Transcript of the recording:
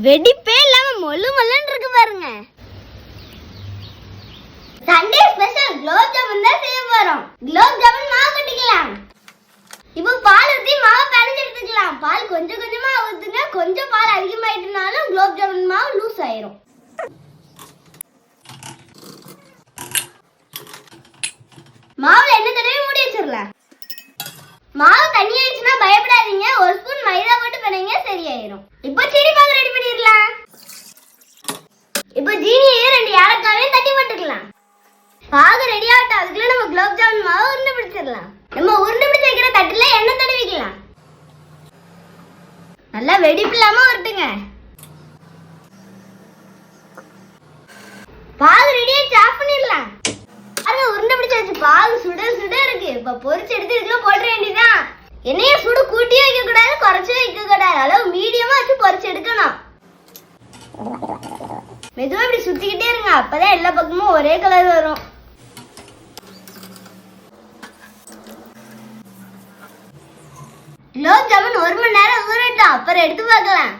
வெடிப்பே இல்லாம மொழு மொல்லன்னு இருக்கு பாருங்க. சண்டே ஸ்பெஷல் குலோப் ஜாமுன் தான் செய்ய போறோம். குலோப் ஜாமுன் மாவு கட்டிக்கலாம். இப்போ பால் ஊத்தி மாவு பிணைஞ்சு எடுத்துக்கலாம். பால் கொஞ்சம் கொஞ்சமா ஊத்துங்க. கொஞ்சம் பால் அதிகமாயிட்டனாலும் குலோப் ஜாமுன் மாவு லூஸ் ஆயிரும். மாவுல என்ன தடவை மூடி வச்சிரலாம். மாவு தண்ணி ஆயிடுச்சுன்னா பயப்படாதீங்க. ஒரு ஸ்பூன் மைதா போட்டு பிணைங்க, சரியாயிரும். இப்போ சீனி பாகு ரெடி பண்ணிடலாம். இப்போ ஜீனியையும் 2 ஏலக்காவையும் தட்டி போட்டுக்கலாம். பாகு ரெடி ஆகட்டும். அதுக்குள்ள நம்ம குலோப் ஜாமுன் மாவு உருண்டை பிடிச்சிடலாம். நம்ம உருண்டை பிடிச்சி வைக்கிற தட்டுல எண்ணெய் தடவிக்கலாம். நல்லா வெடிப்பு இல்லாம உருட்டுங்க. பாகு ரெடி ஆயிடுச்சு, ஆஃப் பண்ணிடலாம். உருண்டை பிடிச்சு வச்சு பாகு சுட சுட இருக்கு. இப்ப பொரிச்சு எடுத்து இதுக்குள்ள போட வேண்டியதான். எண்ணெய சுடு கூட்டியே வைக்க கூடாது, குறைச்சு வைக்க கூடாது. அளவு மீடியமா வச்சு பொரிச்சு எடுக்கணும். மெதுவா இப்படி சுத்திக்கிட்டே இருங்க. அப்பதான் எல்லா பக்கமும் ஒரே கலர் வரும். குலோப் ஜாமுன் 1 மணி நேரம் ஊறட்டும். அப்புறம் எடுத்து பார்க்கலாம்.